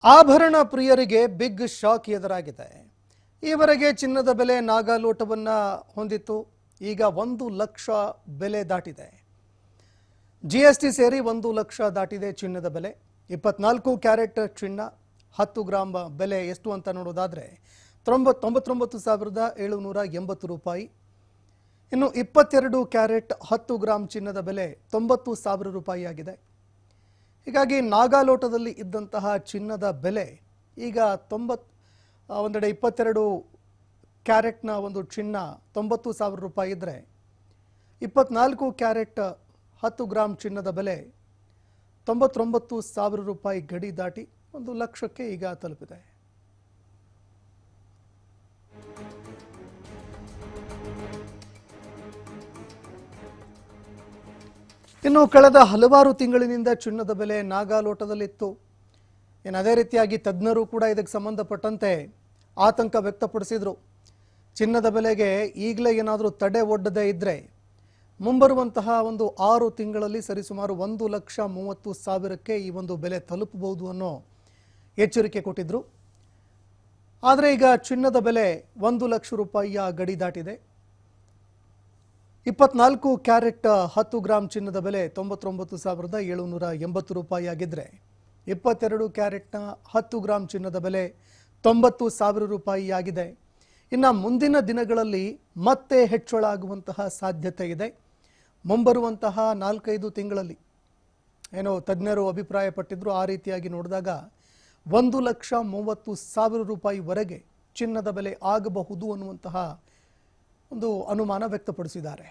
ಆಭರಣ ಪ್ರಿಯರಿಗೆ big shock ಎದುರಾಗಿದೆ. ಈವರೆಗೆ ಚಿನ್ನದ ಬೆಲೆ ನಾಗಾಲೋಟವನ್ನು ಹೊಂದಿತ್ತು. ಈಗ 1 ಲಕ್ಷ ಬೆಲೆ ದಾಟಿದೆ. ಜಿಎಸ್ಟಿ ಸೇರಿ 1 ಲಕ್ಷ ದಾಟಿದೆ ಚಿನ್ನದ ಬೆಲೆ. 24 ಕ್ಯಾರೆಟ್ ಚಿನ್ನ 10 ಗ್ರಾಂ ಬೆಲೆ ಎಷ್ಟು ಅಂತ ನೋಡೋದಾದ್ರೆ 99,780 ರೂಪಾಯಿ. ಇನ್ನು 22 ಕ್ಯಾರೆಟ್ 10 ಗ್ರಾಂ ಚಿನ್ನದ ಬೆಲೆ 90,000 ರೂಪಾಯಿ ಆಗಿದೆ. ಹೀಗಾಗಿ ನಾಗಾಲೋಟದಲ್ಲಿ ಇದ್ದಂತಹ ಚಿನ್ನದ ಬೆಲೆ ಈಗ 22 ಕ್ಯಾರೆಟ್ನ ಒಂದು ಚಿನ್ನ 90,000 ರೂಪಾಯಿ ಇದ್ದರೆ 24 ಕ್ಯಾರೆಟ್ 10 ಗ್ರಾಂ ಚಿನ್ನದ ಬೆಲೆ 99,000 ರೂಪಾಯಿ ಗಡಿ ದಾಟಿ 1 ಲಕ್ಷಕ್ಕೆ ಈಗ ತಲುಪಿದೆ. ಇನ್ನು ಕಳೆದ ಹಲವಾರು ತಿಂಗಳಿನಿಂದ ಚಿನ್ನದ ಬೆಲೆ ನಾಗಾಲೋಟದಲ್ಲಿತ್ತು. ಅದೇ ರೀತಿಯಾಗಿ ತಜ್ಞರು ಕೂಡ ಇದಕ್ಕೆ ಸಂಬಂಧಪಟ್ಟಂತೆ ಆತಂಕ ವ್ಯಕ್ತಪಡಿಸಿದರು. ಚಿನ್ನದ ಬೆಲೆಗೆ ಈಗಲೇ ಏನಾದರೂ ತಡೆ ಒಡ್ಡದೇ ಇದ್ದರೆ ಮುಂಬರುವಂತಹ ಒಂದು 6 ತಿಂಗಳಲ್ಲಿ ಸರಿಸುಮಾರು 1,30,000ಕ್ಕೆ ಈ ಒಂದು ಬೆಲೆ ತಲುಪಬಹುದು ಅನ್ನೋ ಎಚ್ಚರಿಕೆ ಕೊಟ್ಟಿದ್ರು. ಆದರೆ ಈಗ ಚಿನ್ನದ ಬೆಲೆ 1 ಲಕ್ಷ ರೂಪಾಯಿಯ ಗಡಿ ದಾಟಿದೆ. 24 ಕ್ಯಾರೆಟ್ 10 ಗ್ರಾಂ ಚಿನ್ನದ ಬೆಲೆ 99,780 ರೂಪಾಯಿ ಆಗಿದ್ದರೆ 22 ಕ್ಯಾರೆಟ್ನ 10 ಗ್ರಾಂ ಚಿನ್ನದ ಬೆಲೆ 90,000 ರೂಪಾಯಿ ಆಗಿದೆ. ಇನ್ನು ಮುಂದಿನ ದಿನಗಳಲ್ಲಿ ಮತ್ತೆ ಹೆಚ್ಚಳ ಆಗುವಂತಹ ಸಾಧ್ಯತೆ ಇದೆ. ಮುಂಬರುವಂತಹ 4-5 ತಿಂಗಳಲ್ಲಿ ಏನೋ ತಜ್ಞರು ಅಭಿಪ್ರಾಯಪಟ್ಟಿದ್ರು. ಆ ರೀತಿಯಾಗಿ ನೋಡಿದಾಗ 1,30,000 ರೂಪಾಯಿವರೆಗೆ ಚಿನ್ನದ ಬೆಲೆ ಆಗಬಹುದು ಅನ್ನುವಂತಹ ಒಂದು ಅನುಮಾನ ವ್ಯಕ್ತಪಡಿಸಿದ್ದಾರೆ.